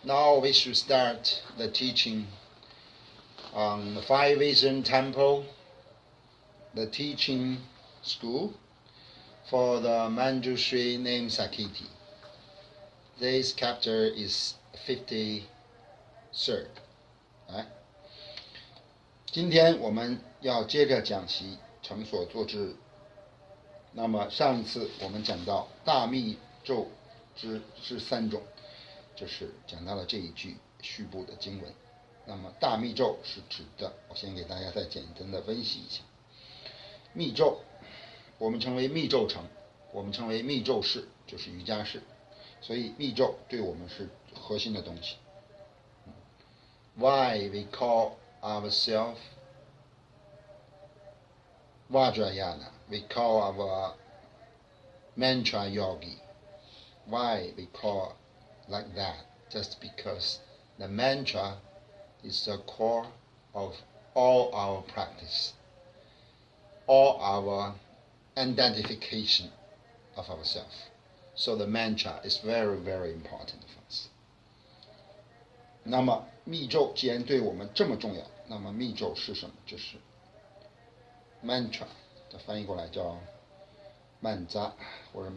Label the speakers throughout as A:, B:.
A: Now we should start the teaching on the Five Vision Temple, the teaching school for the Manjushri named Sakiti. This chapter is 53rd. 今天我们要接着讲习成所作之。那么上一次我们讲到大密咒之3种，就是讲到了这一句序部的经文。那么大密咒是指的，我先给大家再简单的分析一下。密咒我们称为密咒城，我们称为密咒室，就是瑜伽室，所以密咒对我们是核心的东西。Why we call ourselves Vajrayana, we call our mantra yogi. Why we call like that? Just because the mantra is the core of all our practice, all our identification of ourselves. So the mantra is very, very important for us. 那么密咒既然对我们这么重要，那么密咒是什么？就是 mantra， 这翻译过来叫曼扎或者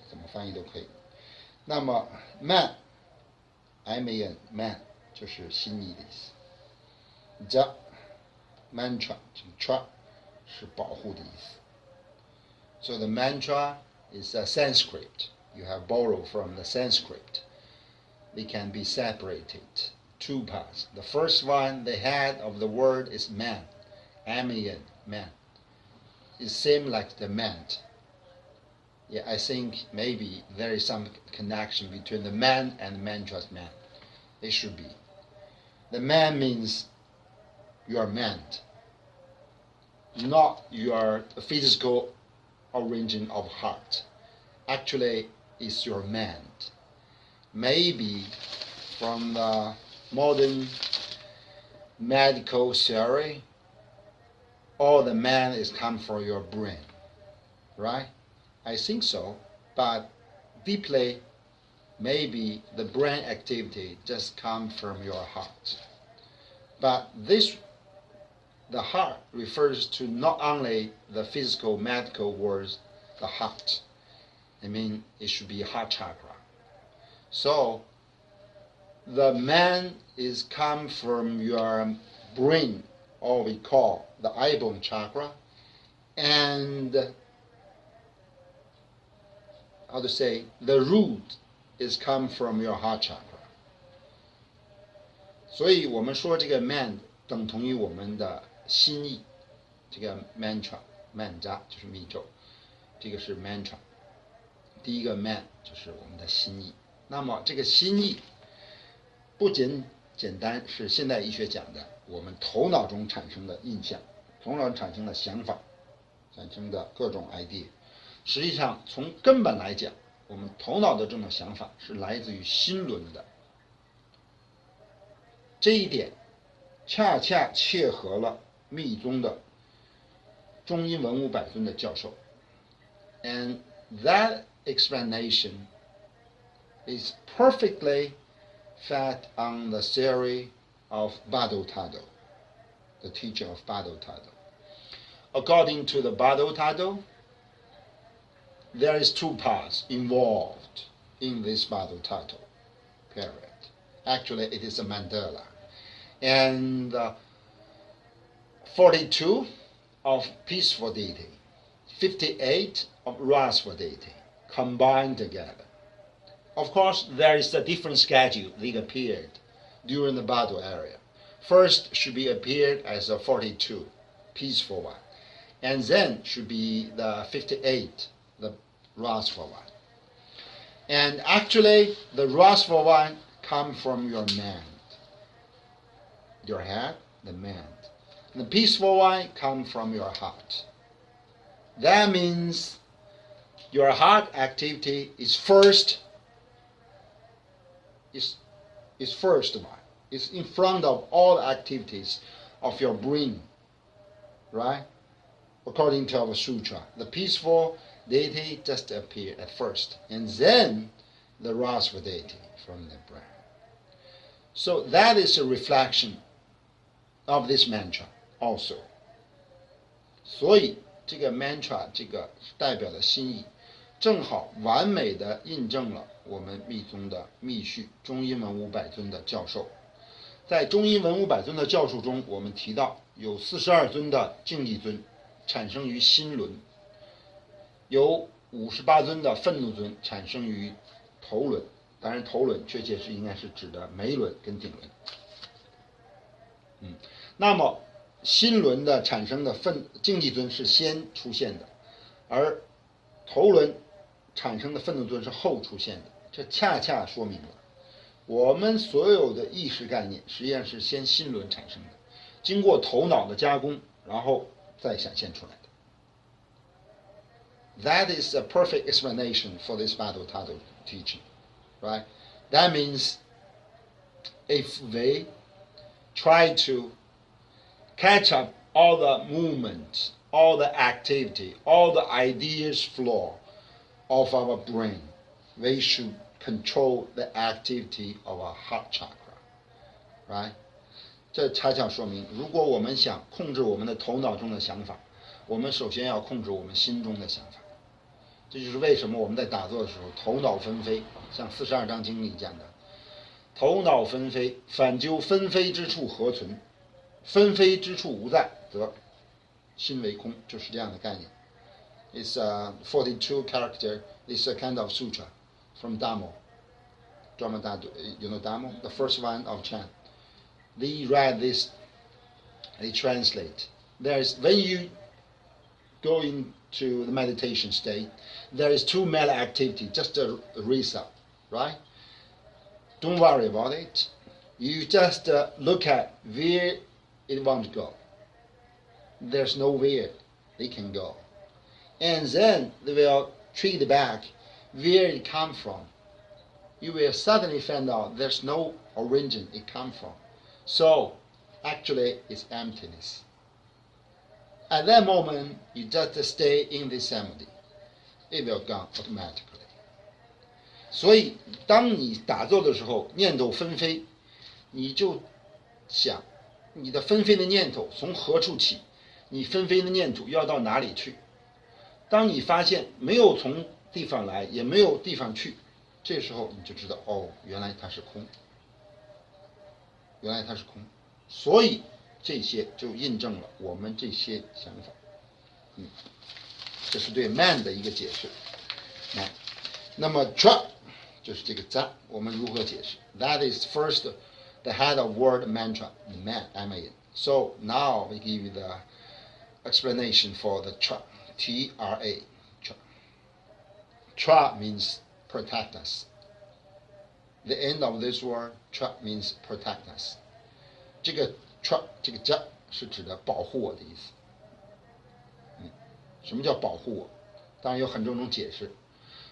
A: 怎么翻译都可以。那么 man，M-A-N man 就是心意的意思。扎 mantra， tra 是保护的意思。So the mantra is a Sanskrit. You have borrowed from the Sanskrit. They can be separated. Two parts. The first one, the head of the word is man. M-A-N, man. It seems like the man. Yeah, I think maybe there is some connection between the man and the mantra's man. It should be. The man means your mind, not your physical origin of heart. Actually, it's your mind. Maybe from the modern medical theory, all the man is come from your brain, right? I think so, but deeply, maybe the brain activity just comes from your heart. But the heart refers to not only the physical medical words, the heart. I mean, it should be heart chakra. So, the man is come from your brain, or we call the eyebone chakra, and the root is come from your heart chakra. 所以我们说这个 man 等同于我们的心意，这个 mantra 就是密咒，这个是 mantra。第一个 man 就是我们的心意。那么这个心意不简单是现代医学讲的我们头脑中产生的印象，头脑产生的想法，产生的各种 idea。实际上从根本来讲，我们头脑的这种想法是来自于心轮的。这一点恰恰切合了密宗的中阴文武百尊的教授。And that explanation is perfectly fed on the theory of Bado Tado, the teaching of Bado Tado. According to the Bado Tado, there is 2 parts involved in this Bado Tado period. Actually, it is a mandala. And 42 of peaceful deity, 58 of wrathful deity, combined together. Of course, there is a different schedule that appeared during the Bado area. First should be appeared as a 42, peaceful one. And then should be the 58, the wrathful one. And actually, the wrathful one comes from your mind. Your head, the mind. And the peaceful one comes from your heart. That means your heart activity is first one. It's in front of all the activities of your brain, right? According to our sutra, the peaceful deity just appear at first, and then the rasa deity from the brain. So that is a reflection of this mantra also. 所以这个 mantra 这个代表的心意，正好完美的印证了我们密宗的密续中阴文武百尊的教授。在中阴文武百尊的教授中，我们提到有42尊的竞技尊产生于心轮，有58尊的愤怒尊产生于头轮，当然头轮确切是应该是指的眉轮跟顶轮。那么心轮的产生的竞技尊是先出现的，而头轮产生的愤怒尊是后出现的，这恰恰说明了我们所有的意识概念实际上是先心轮产生的，经过头脑的加工，然后再显现出来的。That is a perfect explanation for this Bhagavad teaching, right? That means if we try to catch up all the movement, all the activity, all the ideas flow of our brain, we should control the activity of our heart chakra, right? 这恰恰说明，如果我们想控制我们的头脑中的想法，我们首先要控制我们心中的想法。这就是为什么我们在打坐的时候头脑纷飞，像42章经里讲的，头脑纷飞，反究纷飞之处何存，纷飞之处无在，则心为空，就是这样的概念。It's a 42 character. It's a kind of sutra from Dharma. You know Dharma? The first one of Chan. They read this, they translate. There's when you go into the meditation state, there is two meta activity, just a raise up, right? Don't worry about it. You just look at where it wants to go. There's nowhere they can go. And then they will treat back where it come from. You will suddenly find out there's no origin it come from. So actually it's emptiness. At that moment, you just stay in this samadhi. It will go automatically. 所以当你打坐的时候念头纷飞，你就想你的纷飞的念头从何处起，你纷飞的念头要到哪里去。当你发现没有从地方来也没有地方去，这时候你就知道，哦，原来它是空，原来它是空。所以这些就印证了我们这些想法。这是对 man 的一个解释。那么 tra 就是这个 za， 我们如何解释？ That is first the head of word mantra, man, M-A-N. So now we give you the explanation for the tra, T-R-A. Tra. Tra means protect us. The end of this word, tra, means protect us. 这个 tra 这个 za 是指的保护我的意思。什么叫保护我？当然有很多种解释。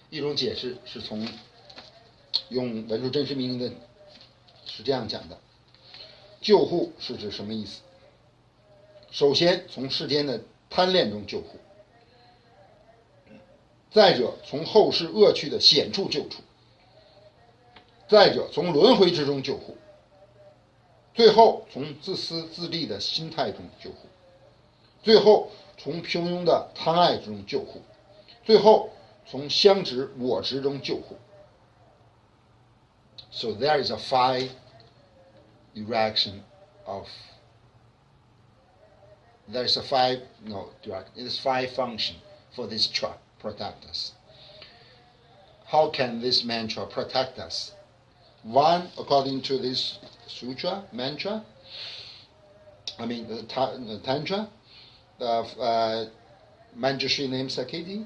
A: 一种解释是从用文殊真实名义的，是这样讲的：救护是指什么意思？首先从世间的贪恋中救护，再者从后世恶趣的险处救出，再者从轮回之中救护，最后从自私自利的心态中救护，最后从平庸的贪爱之中救护，最后从相执我执中救护。So there is a 5 direction of, there is a 5, no, direct, it is 5 function for this tra, protect us. How can this mantra protect us? One, according to this sutra, mantra, I mean the tantra, the Manjushri name Sakiti,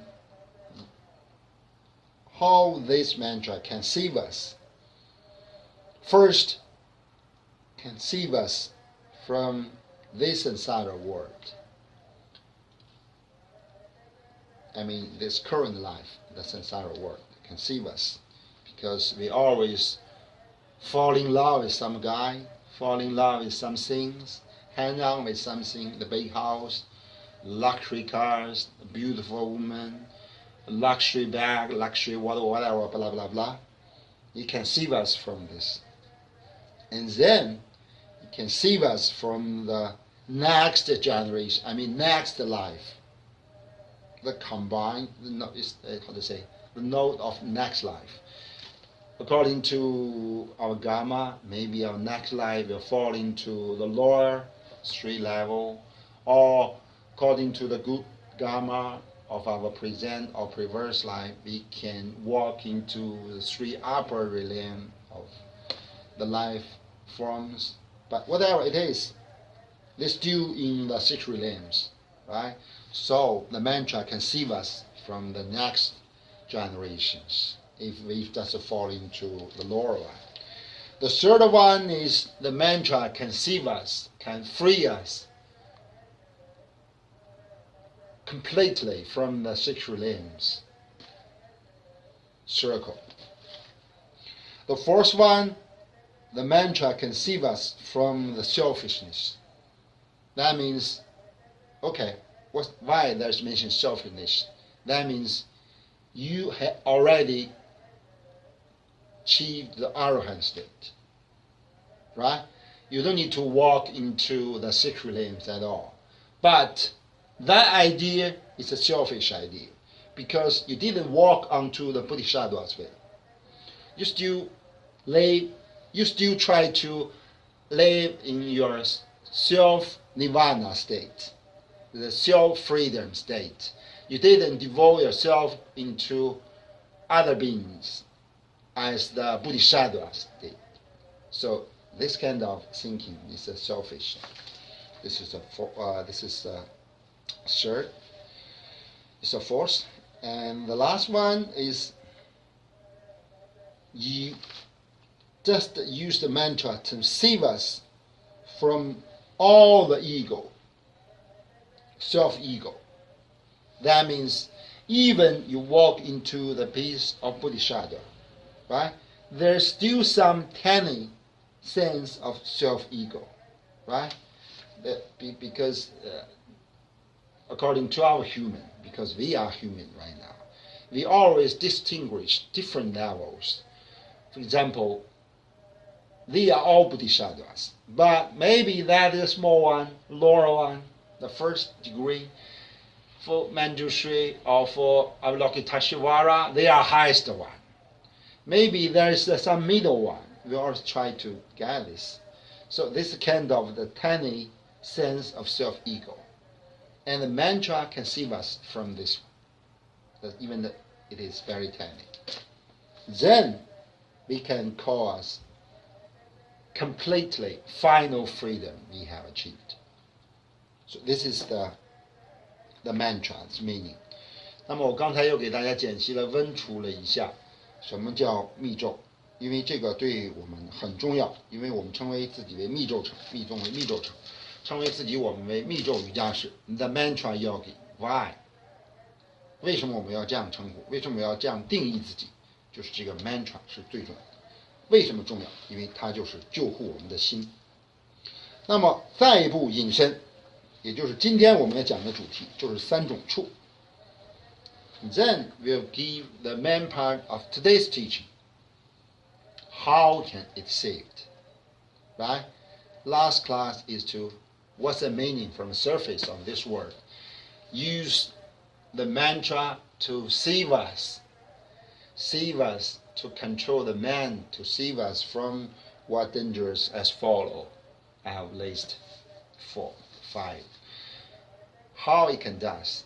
A: how this mantra can save us. First, can save us from this samsara world. I mean, this current life, the samsara world, can save us because we always fall in love with some guy, fall in love with some things, hang on with something, the big house, luxury cars, beautiful woman, luxury bag, luxury whatever, blah, blah, blah. He can save us from this. And then He can save us from the next generation, next life. The combined, the note of next life. According to our Dharma, maybe our next life will fall into the lower street level, or according to the good Dharma of our present or previous life, we can walk into the three upper realm of the life forms. But whatever it is, they're still in the six realms, right? So the mantra can save us from the next generations if we just fall into the lower one. The third one is the mantra can save us, can free us completely from the six realms circle. The fourth one, the mantra can save us from the selfishness. That means, okay, why there's mentioned selfishness? That means you have already achieved the arahant state, right? You don't need to walk into the six realms at all. But that idea is a selfish idea because you didn't walk onto the bodhisattva's way. You still try to live in your self-nirvana state, the self-freedom state. You didn't devote yourself into other beings as the bodhisattva state. So this kind of thinking is a selfish. This is a third. It's a fourth. And the last one is you just use the mantra to save us from all the ego, self-ego. That means even you walk into the peace of bodhisattva, right? There's still some tiny sense of self-ego, right? Because according to our human, because we are human right now, we always distinguish different levels. For example, they are all bodhisattvas, but maybe that is small one, lower one, the first degree. For Manjushri or for Avalokiteshvara, they are highest one. Maybe there is some middle one. We always try to get this. So this kind of the tiny sense of self-ego. And the mantra can save us from this, even though it is very tiny. Then we can call us completely final freedom we have achieved. So this is the mantra's meaning. 那么我刚才又给大家简细的温出了一下什么叫密咒，因为这个对我们很重要，因为我们称为自己为密咒城，密宗为密咒城，称为自己我们为密咒瑜伽士 The Mantra Yogi. Why? 为什么我们要这样称呼？为什么要这样定义自己？就是这个 mantra 是最重要的。为什么重要？因为它就是救护我们的心。那么再一步引申，也就是今天我们要讲的主题，就是三种处。Then we'll give the main part of today's teaching. How can it saved? Right? Last class is to what's the meaning from the surface of this word. Use the mantra to save us to control the man, to save us from what dangers as follow. I have listed 5. How it can does.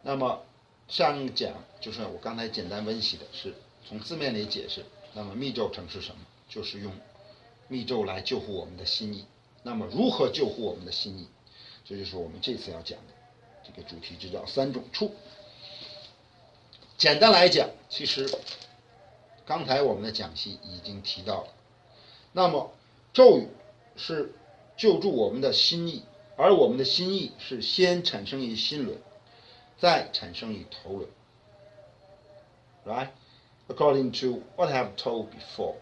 A: 那么上一讲就是我刚才简单温习的，是从字面里解释。那么密咒城是什么？就是用密咒来救护我们的心意。那么如何救护我们的心意？这就是我们这次要讲的这个主题，就叫三种处。简单来讲，其实刚才我们的讲习已经提到了。那么咒语是救助我们的心意，而我们的心意是先产生于心轮，再产生于头轮。Right? According to what I have told before,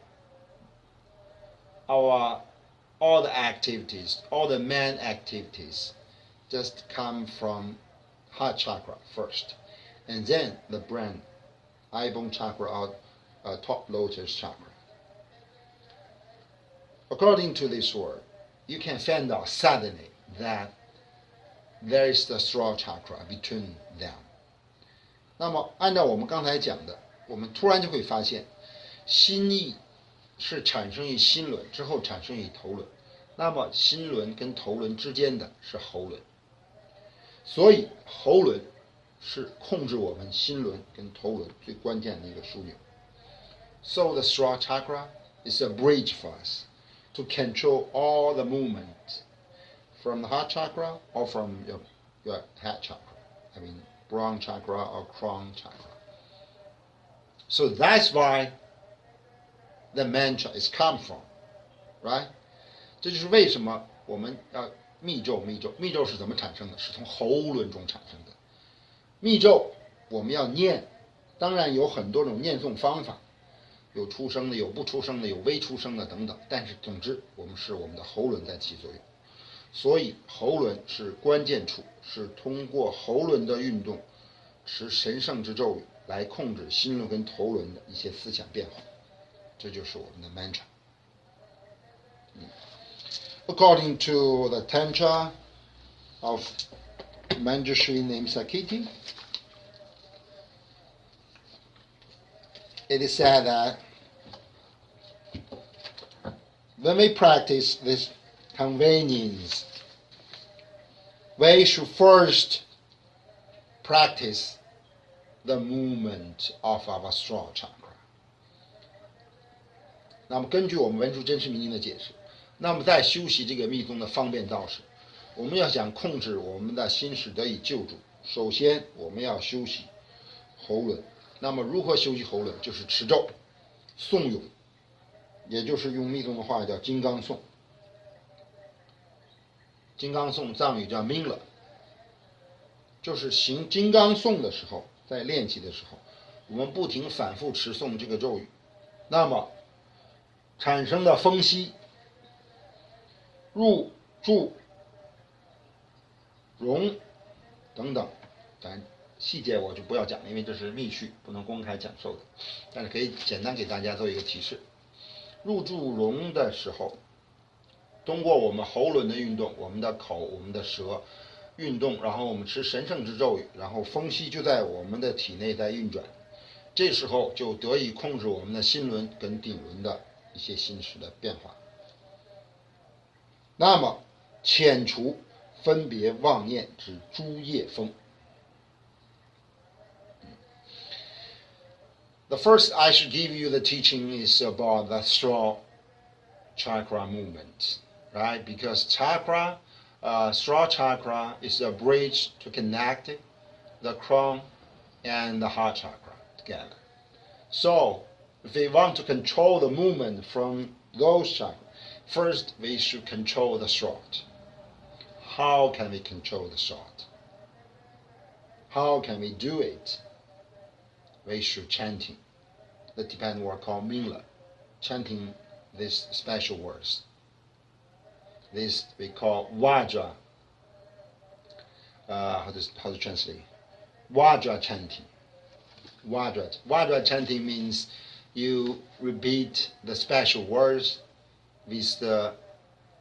A: all the activities, all the main activities just come from heart chakra first. And then the brain, eyebone chakra or top lotus chakra. According to this word, you can find out suddenly that there is the throat chakra between them. 那么按照我们刚才讲的，我们突然就会发现，心意是产生于心轮之后产生于头轮，那么心轮跟头轮之间的是喉轮，所以喉轮是控制我们心轮跟头轮最关键的一个枢纽。So the throat chakra is a bridge for us to control all the movement from the heart chakra or from your head chakra. I mean, bronch chakra or crown chakra. So that's why the mantra is come from, right? 这就是为什么我们要密咒是怎么产生的？是从喉轮中产生的。密咒我们要念，当然有很多种念诵方法，有出声的，有不出声的，有微出声的等等。但是总之，我们的喉轮在起作用，所以喉轮是关键处，是通过喉轮的运动，持神圣之咒语来控制心轮跟头轮的一些思想变化。这就是我们的 mantra. According to the Tantra of Manjushri named Sakiti, it is said that when we practice this convenience, we should first practice the movement of our throat chakra. 那么根据我们文殊真实明经的解释，那么在修习这个密宗的方便道时，我们要想控制我们的心识得以救助，首先我们要修习喉轮。那么如何修习喉轮？就是持咒、诵咏，也就是用密宗的话叫金刚颂。金刚颂藏语叫明了，就是行金刚颂的时候，在练习的时候，我们不停反复持诵这个咒语，那么产生的风息、入、住、容等等，当然细节我就不要讲，因为这是密序，不能公开讲授的。但是可以简单给大家做一个提示：入住容的时候，通过我们喉轮的运动，我们的口、我们的舌运动，然后我们持神圣之咒语，然后风息就在我们的体内在运转，这时候就得以控制我们的心轮跟顶轮的一些心识的变化。那么遣除分别妄念之诸业风。The first I should give you the teaching is about the throat chakra movement, right? Because throat chakra is a bridge to connect the crown and the heart chakra together. So, if we want to control the movement from those chakras, first we should control the throat. How can we control the throat? How can we do it? We should chanting. The Tibetan word called mingla, chanting these special words. This we call Vajra. How to translate? Vajra chanting. Vajra chanting means you repeat the special words with the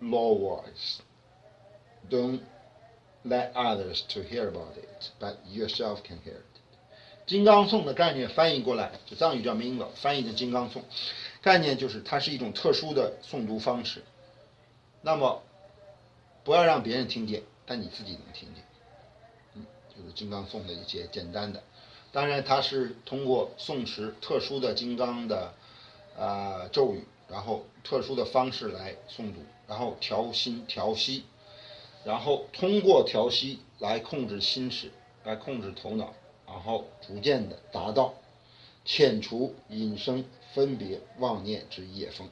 A: low voice. Don't let others to hear about it, but yourself can hear it. 金刚颂的概念翻译过来，就藏语叫明了，翻译成金刚颂，概念就是它是一种特殊的诵读方式。那么不要让别人听见，但你自己能听见。就是金刚颂的一些简单的。当然它是通过诵持特殊的金刚的咒语，然后特殊的方式来诵读，然后调心调息，然后通过调息来控制心识，来控制头脑，然后逐渐的达到遣除引生分别妄念之业风。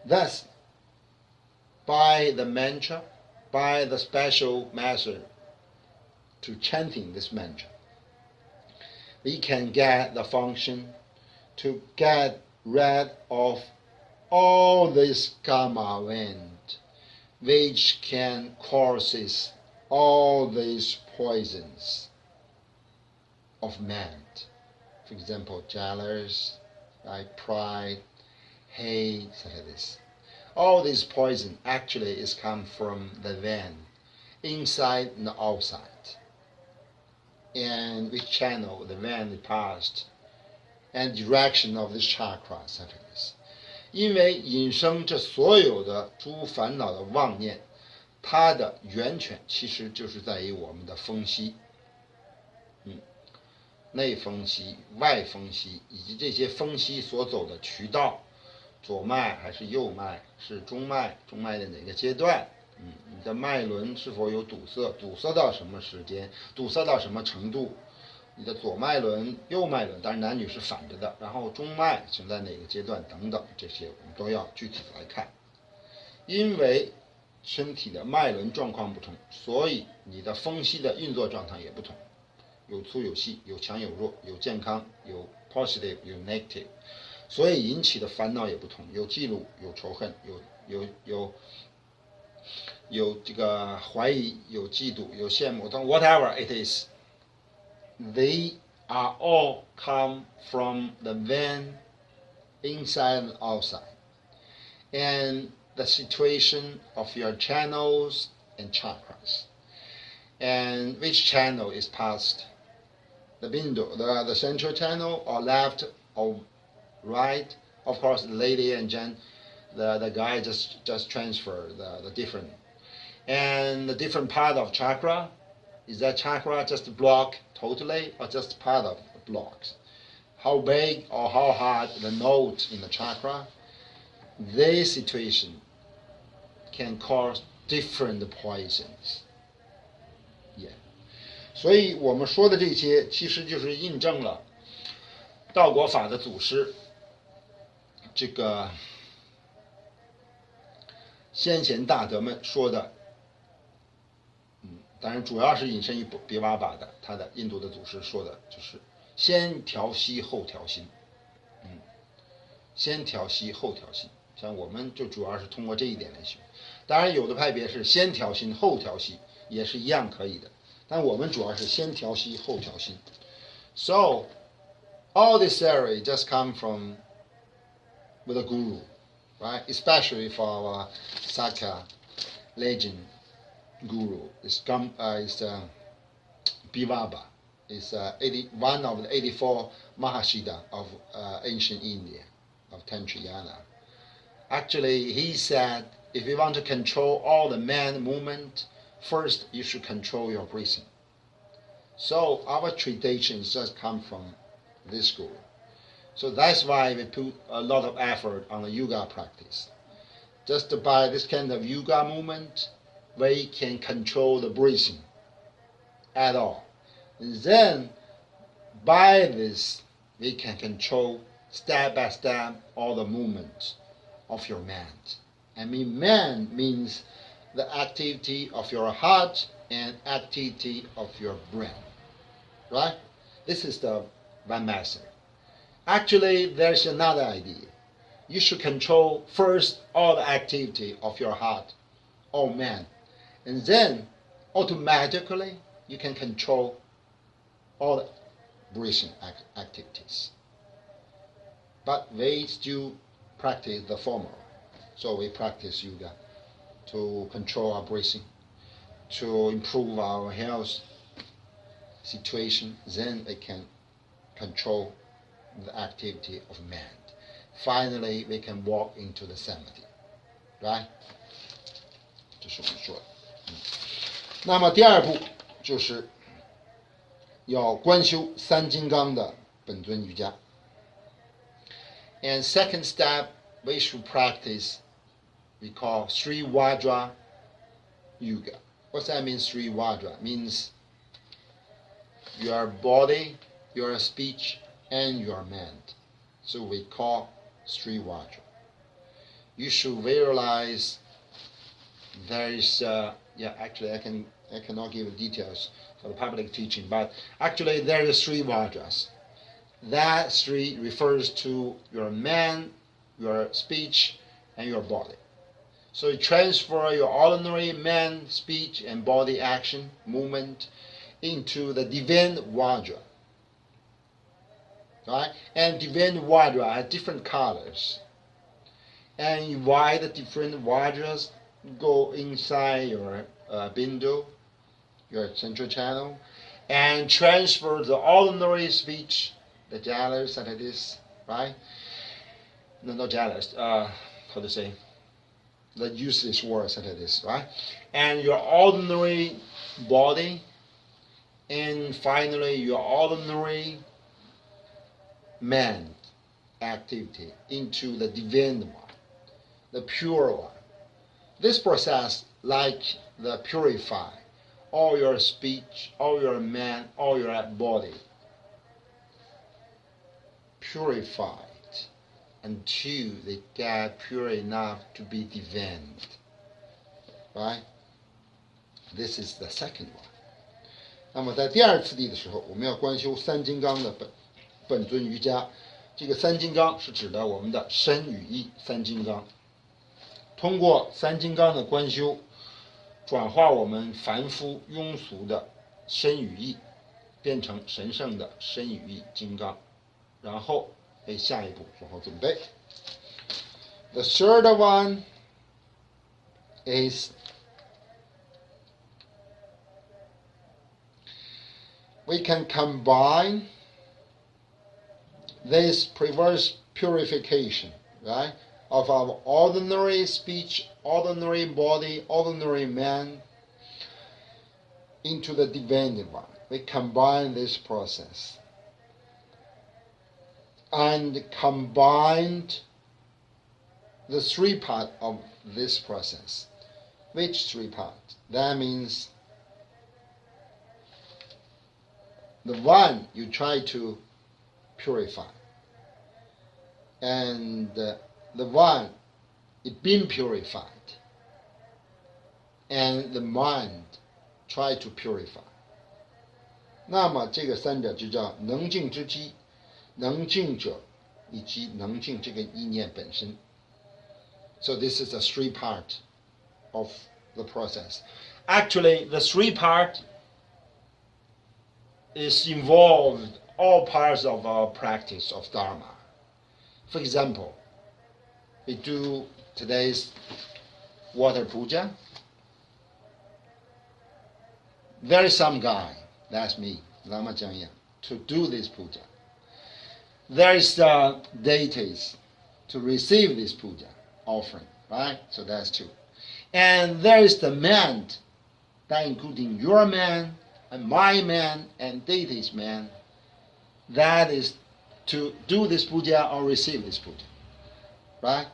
A: Thus, by the mantra, by the special method to chanting this mantra, we can get the function to get rid of all this karma wind, which can causes all these poisons of man. For example, jealous, right? Pride, hate, such as this. All this poison actually is come from the vein, inside and outside. And which channel the vein passed, and direction of this chakra, such as this. 因为引生这所有的诸烦恼的妄念，它的源泉其实就是在于我们的风息，内风息、外风息，以及这些风息所走的渠道，左脉还是右脉，是中脉，中脉的哪个阶段？你的脉轮是否有堵塞？堵塞到什么时间？堵塞到什么程度？你的左脉轮、右脉轮，当然男女是反着的，然后中脉存在哪个阶段等等，这些我们都要具体来看。因为身体的脉轮状况不同，所以你的风息的运作状态也不同，有粗有细，有强有弱，有健康，有 positive， 有 negative， 所以引起的烦恼也不同，有嫉妒，有仇恨，有这个怀疑，有嫉妒，有羡慕， whatever it is, they are all come from the vein inside and outside, and the situation of your channels and chakras, and which channel is past the window, the central channel, or left or right. Of course, the lady and gent, the guy just transfer the different, and the different part of chakra. Is that chakra just block totally, or just part of the blocks? How big or how hard the node in the chakra? This situation can cause different poisons. Yeah. 所以我们说的这些，其实就是印证了道国法的祖师这个先贤大德们说的。当然主要是引申于比瓦巴的，他的印度的祖师说的就是先调息后调心，先调息后调心。像我们就主要是通过这一点来学。当然有的派别是先调心后调息，也是一样可以的。但我们主要是先调息后调心。So all this theory just come from with a guru, right? Especially for our Sakya legend. Guru is Bivaba, is one of the 84 Mahasiddha of ancient India, of Tantrayana. Actually, he said, if you want to control all the man movement, first you should control your breathing. So our traditions just come from this guru. So that's why we put a lot of effort on the yoga practice. Just by this kind of yoga movement, we can control the breathing at all. And then, by this, we can control step by step all the movements of your mind. I mean, man means the activity of your heart and activity of your brain. Right? This is the one method. Actually, there's another idea. You should control first all the activity of your heart or mind. And then, automatically, you can control all the breathing activities. But we still practice the former. So we practice yoga to control our breathing, to improve our health situation. Then we can control the activity of mind. Finally, we can walk into the samadhi. Right? 这是我们说的。那么第二步就是要观修三金刚的本尊瑜伽。And second step, we should practice, we call Sri Vajra Yoga. What's that mean, Sri Vajra? Means your body, your speech, and your mind. So we call Sri Vajra. You should realize there is, actually I cannot give details for the public teaching, but actually there is three Vajras. That three refers to your mind, your speech, and your body. So you transfer your ordinary mind, speech, and body action, movement into the divine Vajra. right? And different vajra have different colors. And why the different vajras go inside your bindu, your central channel, and transfer the ordinary speech, the jalas that it is, right? No, not jalas. How to say? The useless words that it is, right? And your ordinary body, and finally your ordinary man activity into the divine one, the pure one. This process, like the purify all your speech, all your man, all your body, purified until they get pure enough to be divine, right? This is the second one. 那么在第二次第的时候，我们要观修三金刚的本尊瑜伽。这个三金刚是指的我们的身语意三金刚。通过三金刚的观修，转化我们凡夫庸俗的身语意，变成神圣的身语意金刚，然后为下一步做好准备。The third one is we can combine this reverse purification, right, of our ordinary speech, ordinary body, ordinary man into the divine one. We combine this process and combined the three parts of this process. Which three parts? That means the one you try to purify, and the one it been purified, and the mind try to purify. 那么这个三者就叫能静之机，能静者以及能静这个意念本身。So this is the three part of the process. Actually, the three part is involved all parts of our practice of Dharma. For example, we do today's water puja. There is some guy, that's me, Lama Jangya, to do this puja. There is the deities to receive this puja offering, right? So that's two. And there is the man, that including your man, and my man, and deity's man, that is to do this puja or receive this puja, right?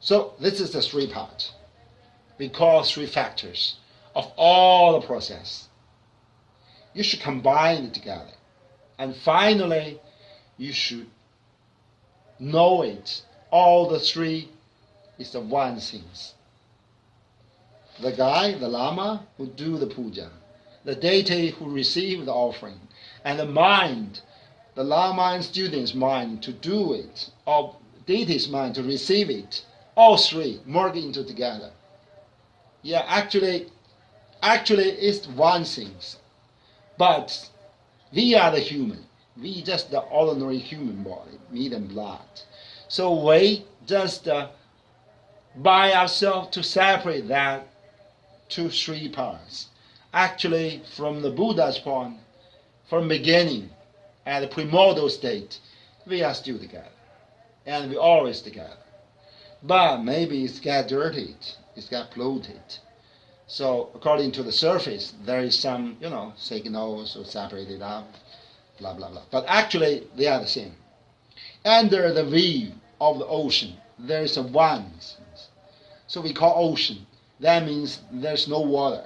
A: So this is the three parts. We call three factors of all the process. You should combine it together. And finally, you should know it. All the three is the one thing. The guy, the lama, who do the puja, the deity who receive the offering, and the mind, the lama and student's mind to do it, or deity's mind to receive it, all three merge into together. Yeah, actually it's one thing. But we are the human. We just the ordinary human body, meat and blood. So we just by ourselves to separate that to three parts. Actually, from the Buddha's point, from beginning, at the primordial state, we are still together. And we always together. But maybe it's got dirtied, it's got polluted. So according to the surface, there is some, signals or separated out, blah, blah, blah. But actually, they are the same. Under the wave of the ocean, there is a one. So we call ocean. That means there's no water.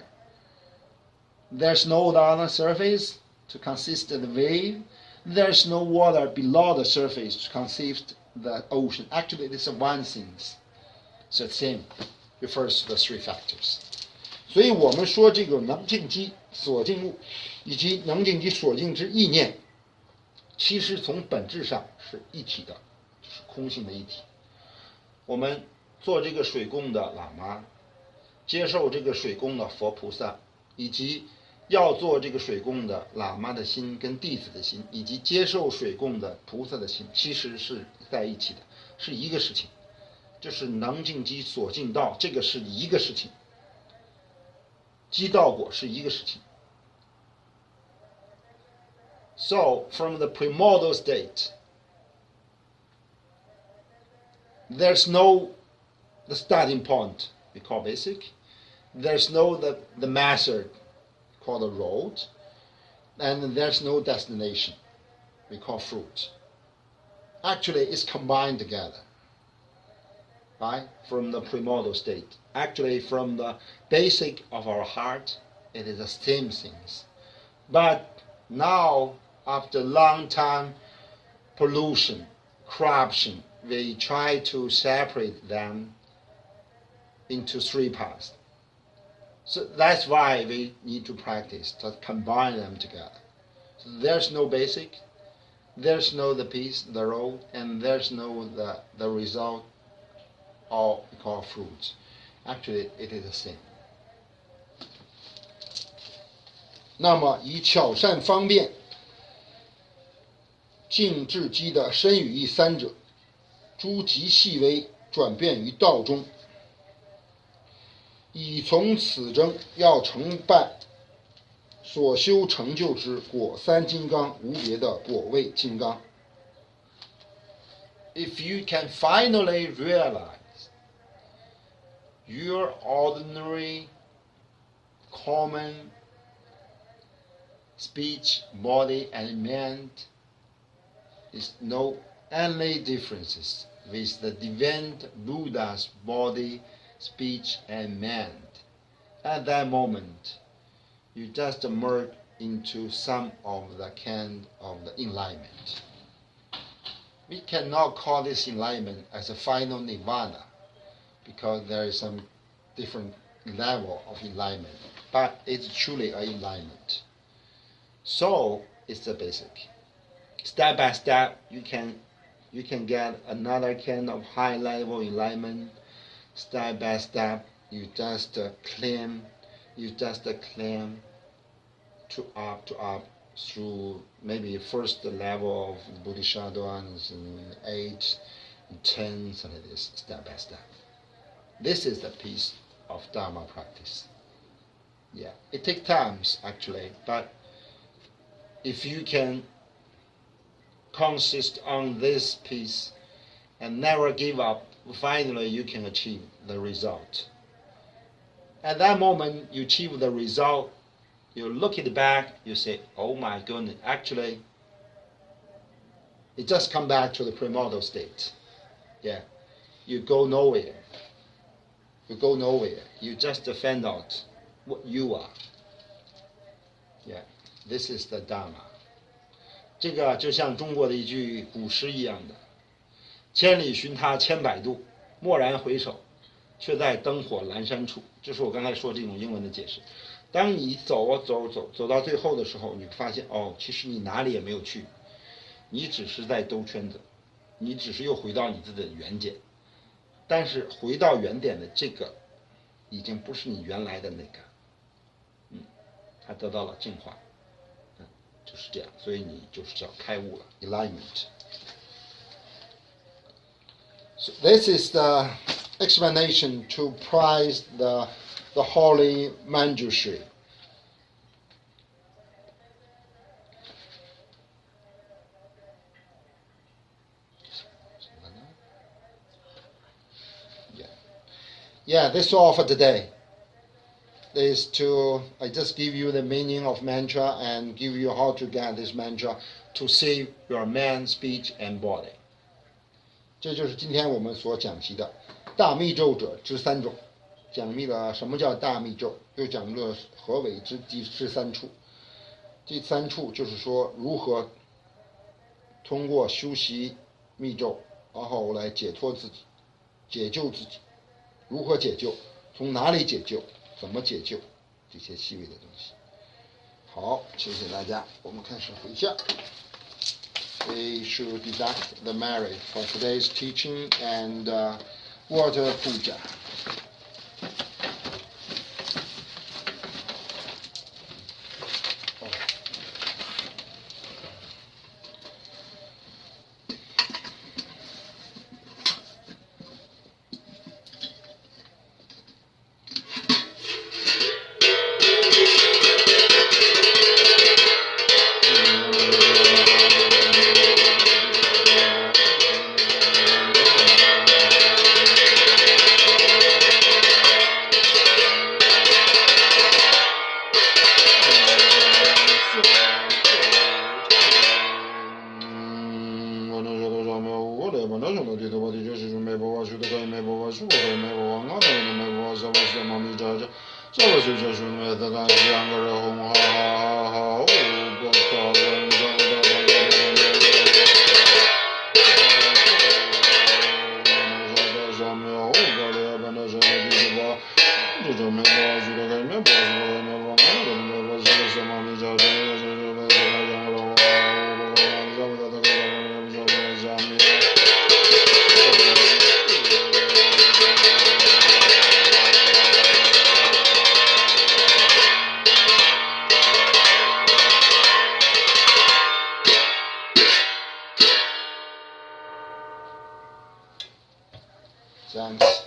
A: There's no water on the surface to consist of the wave. There's no water below the surface to consist the ocean. Actually, it's a one thing. So the same refers to the three factors. 所以我们说这个能静机所静物以及能静机所静之意念，其实从本质上是一体的，是空性的一体。我们做这个水供的喇嘛，接受这个水供的佛菩萨，以及要做这个水供的喇嘛的心跟弟子的心，以及接受水供的菩萨的心，其实是在一起的，是一个事情。就是能尽机所尽道，这个是一个事情，积道果是一个事情。So from the primordial state, there's no the starting point we call basic. There's no the method called the road, and there's no destination we call fruit. Actually, it's combined together, right? From the primordial state. Actually, from the basic of our heart, it is the same things. But now, after long time pollution, corruption, we try to separate them into three paths. So that's why we need to practice to combine them together. So there's no basic, there's no the peace, the road, and there's no the result, or we call fruits. Actually, it is the same. 那么以巧善方便静至机的身语意三者，诸极细微转变于道中，以从此中要成办所修成就之果三金刚，无别的果位金刚。If you can finally realize your ordinary, common speech, body, and mind is no any differences with the divine Buddha's body, speech, and mind. At that moment, you just merge into some of the kind of the enlightenment. We cannot call this enlightenment as a final nirvana because there is some different level of enlightenment, but it's truly an enlightenment. So it's the basic. Step by step, you can get another kind of high level enlightenment. Step by step, you just climb to up through maybe first level of Bodhisattva and 8, 10, so like this, step by step. This is the piece of Dharma practice. Yeah, it takes time actually, but if you can consist on this piece and never give up, finally you can achieve the result. At that moment you achieve the result, you look it back, you say, oh my goodness, actually it just come back to the primordial state. Yeah, you go nowhere. You just find out what you are. Yeah, this is the Dharma. 这个就像中国的一句古诗一样的，千里寻他千百度，蓦然回首，却在灯火阑珊处。这是我刚才说这种英文的解释。当你走到最后的时候，你发现哦，其实你哪里也没有去，你只是在兜圈子，你只是又回到你自己的原点。但是回到原点的这个，已经不是你原来的那个，它得到了净化。就是这样，所以你就是叫开悟了 ，enlightenment. So this is the explanation to prize the holy manjushri. Yeah, that's all for today. Is to I just give you the meaning of mantra and give you how to get this mantra to save your mind, speech, and body. 这就是今天我们所讲习的大密咒者之三种，讲密了什么叫大密咒，又讲了何为之三处。这三处就是说如何通过修习密咒，然后来解脱自己，解救自己。如何解救？从哪里解救？怎么解救这些细微的东西？好，谢谢大家，我们开始回向。We should deduct the merit for today's teaching and water puja. 没不我修的可以没不我修可以没不我我的没不我什么什么咪这这，什么是这是没得干两个人红哈哈哈，不可能上面我个的本来是没地方，这就没不我修的可以没不我修可以没不我的没不什么什么咪这这这这没得干两个人红哈哈，不可能什么的可以没不我上面。Thanks.